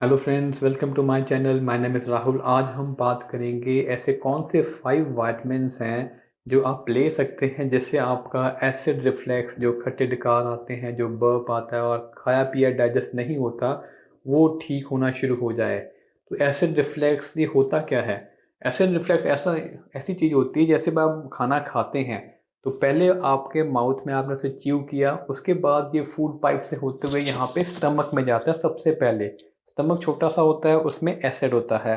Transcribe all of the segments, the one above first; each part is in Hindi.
Hello friends, welcome to my channel. My name is Rahul. आज हम बात करेंगे ऐसे कौन से 5 विटामिन्स हैं जो आप ले सकते हैं जिससे आपका एसिड रिफ्लेक्स, जो खट्टे डकार आते हैं, जो बर्प आता है और खाया पिया डाइजेस्ट नहीं होता, वो ठीक होना शुरू हो जाए। तो एसिड रिफ्लेक्स ये होता क्या है? एसिड रिफ्लेक्स ऐसी चीज़ होती है जैसे जब आप खाना खाते हैं तो पहले आपके माउथ में आपने उसे च्यू किया, उसके बाद ये फूड पाइप से होते हुए यहाँ पे स्टमक में जाता है। सबसे पहले स्टमक छोटा सा होता है, उसमें एसिड होता है।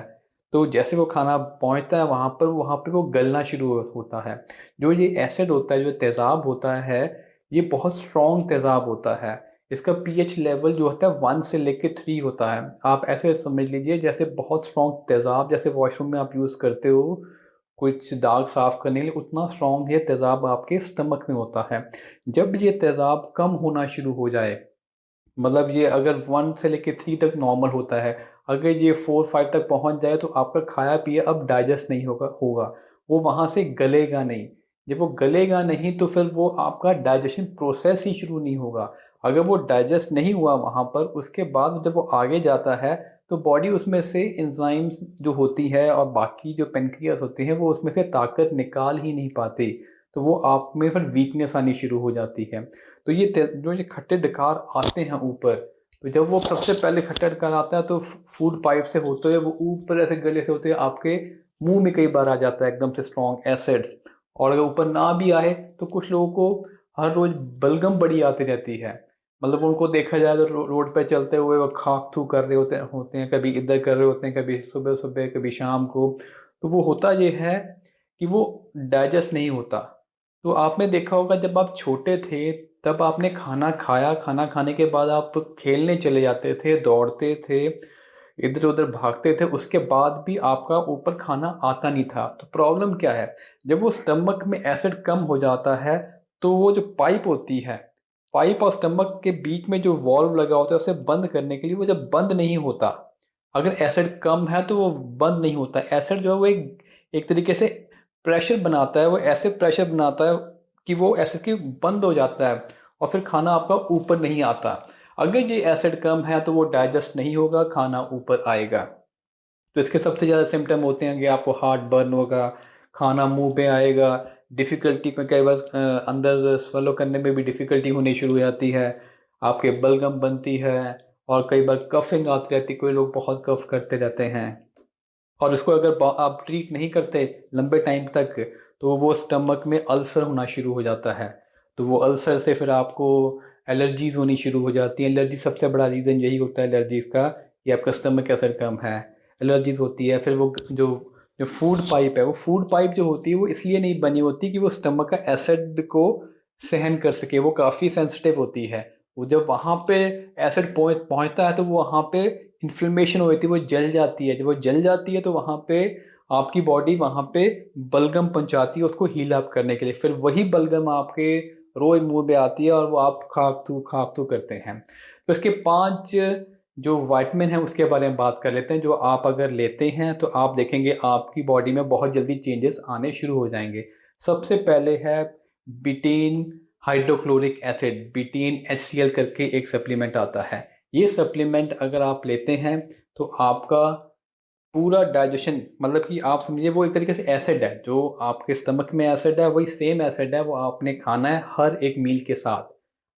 तो जैसे वो खाना पहुंचता है वहाँ पे वो गलना शुरू होता है। जो ये एसिड होता है, जो तेज़ाब होता है, ये बहुत स्ट्रॉन्ग तेज़ाब होता है। इसका पीएच लेवल जो होता है 1 से लेके 3 होता है। आप ऐसे समझ लीजिए जैसे बहुत स्ट्रॉन्ग तेज़ाब, जैसे वॉशरूम में आप यूज़ करते हो कुछ दाग साफ करने के लिए, उतना स्ट्रॉन्ग ये तेज़ाब आपके स्टमक में होता है। जब ये तेज़ाब कम होना शुरू हो जाए, मतलब ये अगर 1 से लेके 3 तक नॉर्मल होता है, अगर ये 4-5 तक पहुंच जाए तो आपका खाया पिया अब डाइजेस्ट नहीं होगा। वो वहाँ से गलेगा नहीं। जब वो गलेगा नहीं तो फिर वो आपका डाइजेशन प्रोसेस ही शुरू नहीं होगा। अगर वो डाइजेस्ट नहीं हुआ वहाँ पर, उसके बाद जब वो आगे जाता है तो बॉडी उसमें से एंजाइम्स जो होती है और बाकी जो पेनक्रियास होते हैं वो उसमें से ताकत निकाल ही नहीं पाते। तो वो आप में फिर वीकनेस आनी शुरू हो जाती है। तो जो ये खट्टे डकार आते हैं ऊपर, तो जब वो सबसे पहले खट्टा डकार आता है तो फूड पाइप से होते हुए वो ऊपर ऐसे गले से होते हुए आपके मुंह में कई बार आ जाता है एकदम से स्ट्रॉन्ग एसिड्स। और अगर ऊपर ना भी आए तो कुछ लोगों को हर रोज बलगम बड़ी आती रहती है। मतलब उनको देखा जाए तो रोड पे चलते हुए वो खाक थू कर रहे होते हैं, कभी इधर कर रहे होते हैं, कभी सुबह सुबह, कभी शाम को। तो वो होता ये है कि वो डाइजेस्ट नहीं होता। तो आपने देखा होगा जब आप छोटे थे तब आपने खाना खाया, खाना खाने के बाद आप खेलने चले जाते थे, दौड़ते थे, इधर उधर भागते थे, उसके बाद भी आपका ऊपर खाना आता नहीं था। तो प्रॉब्लम क्या है? जब वो स्टमक में एसिड कम हो जाता है तो वो जो पाइप होती है, पाइप और स्टमक के बीच में जो वॉल्व लगा होता है उसे बंद करने के लिए, वो जब बंद नहीं होता, अगर एसिड कम है तो वो बंद नहीं होता। एसिड जो है वो एक तरीके से प्रेशर बनाता है, वो ऐसे प्रेशर बनाता है कि वो एसिड की बंद हो जाता है और फिर खाना आपका ऊपर नहीं आता। अगर ये एसिड कम है तो वो डाइजेस्ट नहीं होगा, खाना ऊपर आएगा। तो इसके सबसे ज़्यादा सिम्टम होते हैं कि आपको हार्ट बर्न होगा, खाना मुंह पे आएगा, डिफ़िकल्टी में कई बार अंदर स्वेलो करने में भी डिफ़िकल्टी होनी शुरू हो जाती है, आपके बलगम बनती है और कई बार कफिंग आती रहती है, कोई लोग बहुत कफ करते रहते हैं। और इसको अगर आप ट्रीट नहीं करते लंबे टाइम तक तो वो स्टमक में अल्सर होना शुरू हो जाता है। तो वो अल्सर से फिर आपको एलर्जीज़ होनी शुरू हो जाती हैं। एलर्जी सबसे बड़ा रीज़न यही होता है एलर्जीज़ का, कि आपका स्टमक एसिड कम है, एलर्जीज़ होती है। फिर वो जो जो फूड पाइप है, वो फूड पाइप जो होती है वो इसलिए नहीं बनी होती कि वो स्टमक का एसिड को सहन कर सके, वो काफ़ी सेंसिटिव होती है। वो जब वहाँ पे एसिड पहुँचता है तो वो वहाँ पे इन्फ्लेमेशन हो जाती है, वो जल जाती है। जब वो जल जाती है तो वहाँ पे आपकी बॉडी वहाँ पे बलगम पहुँचाती है उसको हील अप करने के लिए। फिर वही बलगम आपके रोज़ मुँह में आती है और वो आप खाक थू करते हैं। तो इसके 5 जो विटामिन हैं उसके बारे में बात कर लेते हैं, जो आप अगर लेते हैं तो आप देखेंगे आपकी बॉडी में बहुत जल्दी चेंजेस आने शुरू हो जाएँगे। सबसे पहले है बिटेन हाइड्रोक्लोरिक एसिड, बिटेन HCl करके एक सप्लीमेंट आता है। ये सप्लीमेंट अगर आप लेते हैं तो आपका पूरा डाइजेशन, मतलब कि आप समझिए वो एक तरीके से एसिड है, जो आपके स्टमक में एसिड है वही सेम एसिड है, वो आपने खाना है हर एक मील के साथ।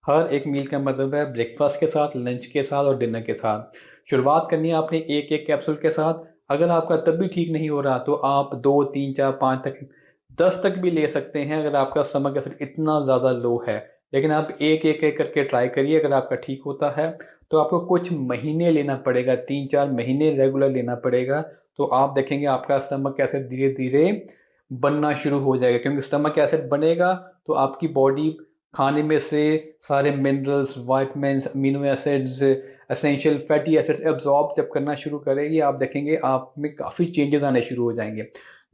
हर एक मील का मतलब है ब्रेकफास्ट के साथ, लंच के साथ और डिनर के साथ। शुरुआत करनी है आपने एक एक कैप्सूल के साथ। अगर आपका तब भी ठीक नहीं हो रहा तो आप 2 3 4 5 तक, 10 तक भी ले सकते हैं अगर आपका स्टमक एसिड इतना ज़्यादा लो है। लेकिन आप एक एक करके ट्राई करिए। अगर आपका ठीक होता है तो आपको कुछ महीने लेना पड़ेगा, 3 4 महीने रेगुलर लेना पड़ेगा। तो आप देखेंगे आपका स्टमक एसिड धीरे धीरे बनना शुरू हो जाएगा, क्योंकि स्टमक एसिड बनेगा तो आपकी बॉडी खाने में से सारे minerals, vitamins, amino acids, essential fatty acids absorb जब करना शुरू करेगी, आप देखेंगे आप में काफ़ी चेंजेस आने शुरू हो जाएंगे।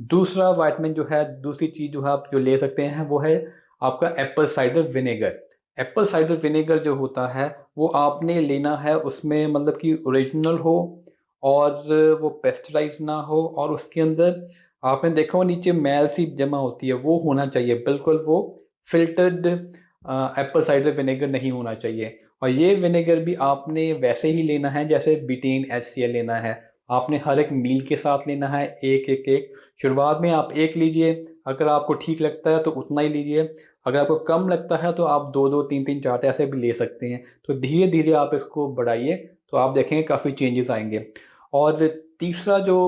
दूसरा विटामिन जो है, दूसरी चीज़ जो है आप जो ले सकते हैं वो है आपका Apple cider vinegar. Apple cider vinegar जो होता है वो आपने लेना है, उसमें मतलब कि ओरिजिनल हो और वो पेस्टराइज ना हो, और उसके अंदर आपने देखा हो नीचे मैल सी जमा होती है, वो होना चाहिए बिल्कुल। वो फिल्टर्ड एप्पल साइडर विनेगर नहीं होना चाहिए। और ये विनेगर भी आपने वैसे ही लेना है जैसे बिटेन HCl लेना है। आपने हर एक मील के साथ लेना है, एक एक एक। शुरुआत में आप एक लीजिए, अगर आपको ठीक लगता है तो उतना ही लीजिए। अगर आपको कम लगता है तो आप दो दो तीन तीन चार ऐसे भी ले सकते हैं। तो धीरे धीरे आप इसको बढ़ाइए, तो आप देखेंगे काफ़ी चेंजेस आएंगे। और तीसरा जो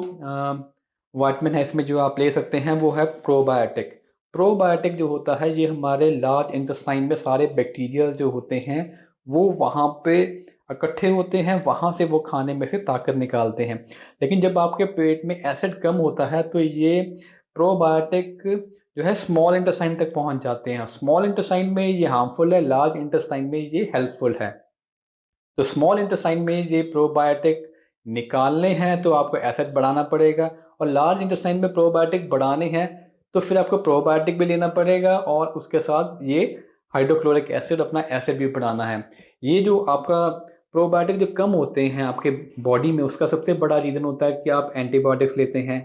विटामिन है इसमें जो आप ले सकते हैं वो है प्रोबायोटिक। प्रोबायोटिक जो होता है ये हमारे लार्ज इंटेस्टाइन में सारे बैक्टीरिया जो होते हैं वो वहाँ पे इकट्ठे होते हैं, वहाँ से वो खाने में से ताकत निकालते हैं। लेकिन जब आपके पेट में एसिड कम होता है तो ये प्रोबायोटिक जो है स्मॉल इंटेस्टाइन तक पहुँच जाते हैं। स्मॉल इंटेस्टाइन में ये हार्मफुल है, लार्ज इंटेस्टाइन में ये हेल्पफुल है। तो स्मॉल इंटेस्टाइन में ये प्रोबायोटिक निकालने हैं तो आपको एसिड बढ़ाना पड़ेगा, और लार्ज इंटेस्टाइन में प्रोबायोटिक बढ़ाने हैं तो फिर आपको प्रोबायोटिक भी लेना पड़ेगा, और उसके साथ ये हाइड्रोक्लोरिक एसिड अपना एसिड भी बढ़ाना है। ये जो आपका प्रोबायोटिक जो कम होते हैं आपके बॉडी में, उसका सबसे बड़ा रीज़न होता है कि आप एंटीबायोटिक्स लेते हैं,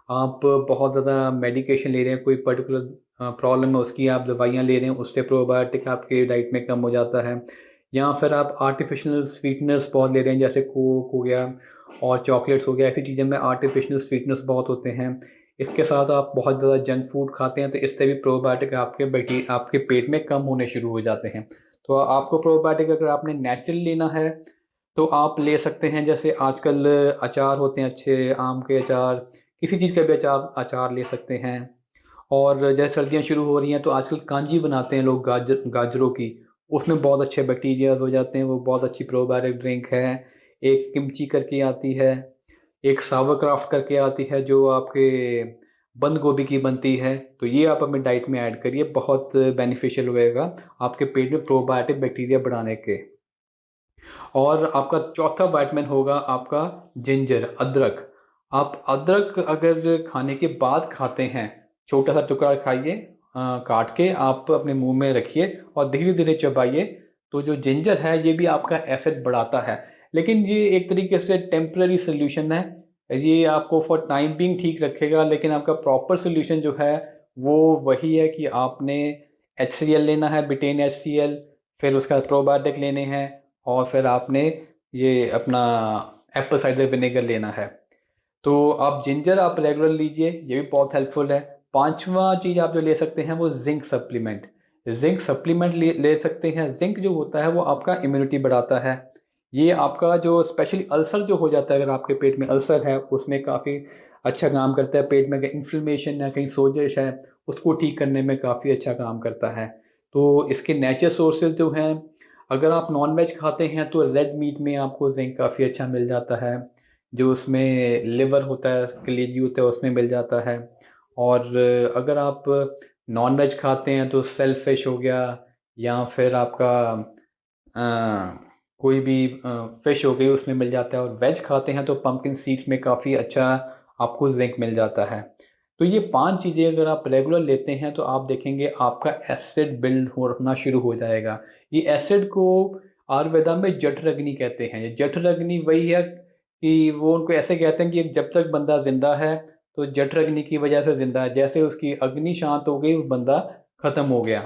आप बहुत ज़्यादा मेडिकेशन ले रहे हैं, कोई पर्टिकुलर प्रॉब्लम है उसकी आप दवाइयाँ ले रहे हैं, उससे प्रोबायोटिक आपके डाइट में कम हो जाता है। या फिर आप आर्टिफिशियल स्वीटनर्स बहुत ले रहे हैं, जैसे कोक हो गया और चॉकलेट्स हो गया, ऐसी चीज़ों में आर्टिफिशियल स्वीटनर्स बहुत होते हैं। इसके साथ आप बहुत ज़्यादा जंक फूड खाते हैं तो इससे भी प्रोबायोटिक आपके पेट में कम होने शुरू हो जाते हैं। तो आपको प्रोबायोटिक अगर आपने नेचुरल लेना है तो आप ले सकते हैं, जैसे आजकल अचार होते हैं अच्छे, आम के अचार, किसी चीज़ का भी अचार अचार ले सकते हैं। और जैसे सर्दियाँ शुरू हो रही हैं तो आजकल कांजी बनाते हैं लोग गाजरों की, उसमें बहुत अच्छे बैक्टीरियाज हो जाते हैं, वो बहुत अच्छी प्रोबायोटिक ड्रिंक है। एक किमची करके आती है, एक सावरक्राफ्ट करके आती है जो आपके बंद गोभी की बनती है, तो ये आप अपने डाइट में ऐड करिए, बहुत बेनिफिशियल होएगा आपके पेट में प्रोबायोटिक बैक्टीरिया बढ़ाने के। और आपका चौथा विटामिन होगा आपका जिंजर, अदरक। आप अदरक अगर खाने के बाद खाते हैं, छोटा सा टुकड़ा खाइए, काट के आप अपने मुंह में रखिए और धीरे धीरे चबाइए। तो जो जिंजर है ये भी आपका एसिड बढ़ाता है, लेकिन ये एक तरीके से टेम्पररी सोल्यूशन है। ये आपको फॉर टाइम बिंग ठीक रखेगा, लेकिन आपका प्रॉपर सोल्यूशन जो है वो वही है कि आपने HCl लेना है, बिटेन HCl, फिर उसका बाद प्रोबायोटिक लेने हैं, और फिर आपने ये अपना एप्पल साइडर विनेगर लेना है। तो आप जिंजर आप रेगुलर लीजिए, ये भी बहुत हेल्पफुल है। पांचवा चीज़ आप जो ले सकते हैं वो जिंक सप्लीमेंट। जिंक सप्लीमेंट ले सकते हैं। जिंक जो होता है वो आपका इम्यूनिटी बढ़ाता है। ये आपका जो स्पेशली अल्सर जो हो जाता है, अगर आपके पेट में अल्सर है उसमें काफ़ी अच्छा काम करता है। पेट में अगर इन्फ्लेमेशन है, कहीं सोजश है, उसको ठीक करने में काफ़ी अच्छा काम करता है। तो इसके नेचुरल सोर्सेज जो हैं, अगर आप नॉन वेज खाते हैं तो रेड मीट में आपको जिंक काफ़ी अच्छा मिल जाता है। जो उसमें लिवर होता है, कलेजी होता है, उसमें मिल जाता है। और अगर आप नॉन वेज खाते हैं तो सेल फिश हो गया, या फिर आपका अ, कोई भी फिश हो गई, उसमें मिल जाता है। और वेज खाते हैं तो पंपकिन सीड्स में काफ़ी अच्छा आपको जिंक मिल जाता है। तो ये 5 चीज़ें अगर आप रेगुलर लेते हैं तो आप देखेंगे आपका एसिड बिल्ड होना शुरू हो जाएगा। ये एसिड को आयुर्वेदा में जठराग्नि कहते हैं। ये जठराग्नि वही है कि वो उनको ऐसे कहते हैं कि जब तक बंदा ज़िंदा है तो जठराग्नि की वजह से ज़िंदा है, जैसे उसकी अग्नि शांत हो गई वो बंदा ख़त्म हो गया।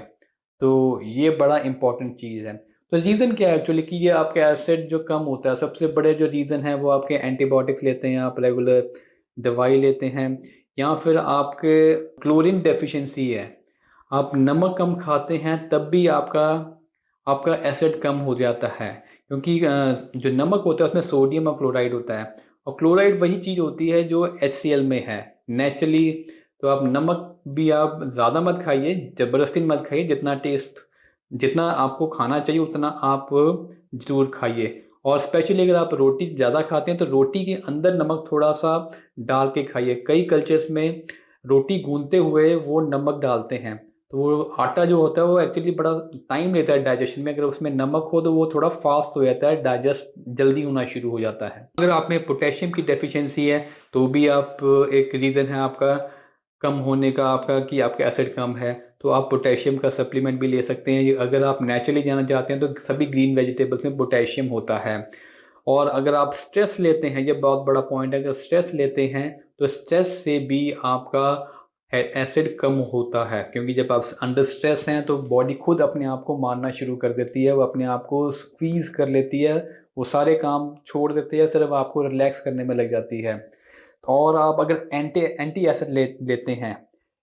तो ये बड़ा इम्पोर्टेंट चीज़ है। तो रीज़न क्या है एक्चुअली कि ये आपका एसिड जो कम होता है, सबसे बड़े जो रीज़न है वो आपके एंटीबायोटिक्स लेते हैं, आप रेगुलर दवाई लेते हैं, या फिर आपके क्लोरीन डेफिशिएंसी है। आप नमक कम खाते हैं तब भी आपका आपका एसिड कम हो जाता है, क्योंकि जो नमक होता है उसमें सोडियम और क्लोराइड होता है, और क्लोराइड वही चीज़ होती है जो HCl में है नेचुरली। तो आप नमक भी आप ज़्यादा मत खाइए, ज़बरदस्ती मत खाइए, जितना आपको खाना चाहिए उतना आप ज़रूर खाइए। और स्पेशली अगर आप रोटी ज़्यादा खाते हैं तो रोटी के अंदर नमक थोड़ा-सा डाल के खाइए। कई कल्चर्स में रोटी गूँथते हुए वो नमक डालते हैं, तो वो आटा जो होता है वो एक्चुअली बड़ा टाइम लेता है डाइजेशन में। अगर उसमें नमक हो तो वो थोड़ा फ़ास्ट हो जाता है, डाइजेस्ट जल्दी होना शुरू हो जाता है। अगर आप में पोटेशियम की डेफ़िशिएंसी है तो भी आप एक रीज़न है आपका कम होने का आपका कि आपका एसिड कम है, तो आप पोटेशियम का सप्लीमेंट भी ले सकते हैं। ये अगर आप नेचुरली जाना चाहते हैं तो सभी ग्रीन वेजिटेबल्स में पोटेशियम होता है। और अगर आप स्ट्रेस लेते हैं, ये बहुत बड़ा पॉइंट है, अगर स्ट्रेस लेते हैं तो स्ट्रेस से भी आपका एसिड कम होता है, क्योंकि जब आप अंडर स्ट्रेस हैं तो बॉडी खुद अपने आप को मारना शुरू कर देती है, वो अपने आप को स्क्वीज़ कर लेती है, वो सारे काम छोड़ देती है, सिर्फ आपको रिलैक्स करने में लग जाती है। और आप अगर एंटी एंटी एसिड लेते हैं,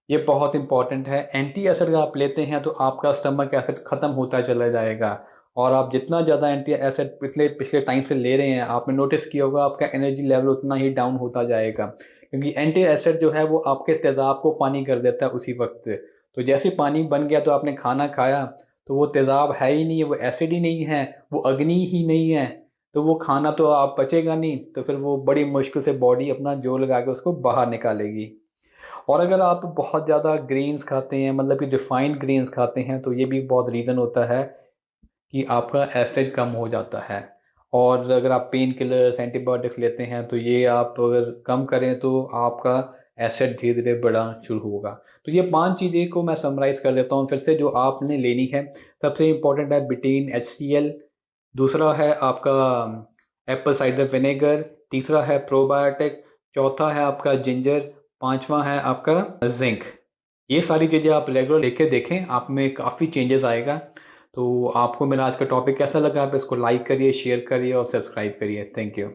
ये बहुत इंपॉर्टेंट है। एंटी एसिड अगर आप लेते हैं तो आपका स्टमक एसिड ख़त्म होता चला जाएगा, और आप जितना ज़्यादा एंटी एसिड पिछले पिछले टाइम से ले रहे हैं, आपने नोटिस किया होगा आपका एनर्जी लेवल उतना ही डाउन होता जाएगा, क्योंकि एंटी एसिड जो है वो आपके तेज़ाब को पानी कर देता है उसी वक्त। तो जैसे ही पानी बन गया तो आपने खाना खाया, तो वो तेज़ाब है ही नहीं है, वो एसिड ही नहीं है, वो अग्नि ही नहीं है, तो वो खाना तो आप पचेगा नहीं, तो फिर वो बड़ी मुश्किल से बॉडी अपना जोर लगा के उसको बाहर निकालेगी। और अगर आप बहुत ज़्यादा ग्रेन्स खाते हैं, मतलब कि रिफाइंड ग्रेन्स खाते हैं, तो ये भी बहुत रीज़न होता है कि आपका एसिड कम हो जाता है। और अगर आप पेन किलर्स, एंटीबायोटिक्स लेते हैं, तो ये आप अगर कम करें तो आपका एसिड धीरे-धीरे बढ़ना शुरू होगा। तो ये 5 चीज़ें को मैं समराइज़ कर देता हूँ फिर से जो आपने लेनी है। सबसे इम्पोर्टेंट है बिटेन HCl, दूसरा है आपका एप्पल साइडर विनेगर, तीसरा है प्रोबायोटिक, चौथा है आपका जिंजर, पाँचवाँ है आपका ज़िंक। ये सारी चीज़ें आप रेगुलर लेके देखें, आप में काफ़ी चेंजेस आएगा। तो आपको मेरा आज का टॉपिक कैसा लगा? आप इसको लाइक करिए, शेयर करिए और सब्सक्राइब करिए। Thank you.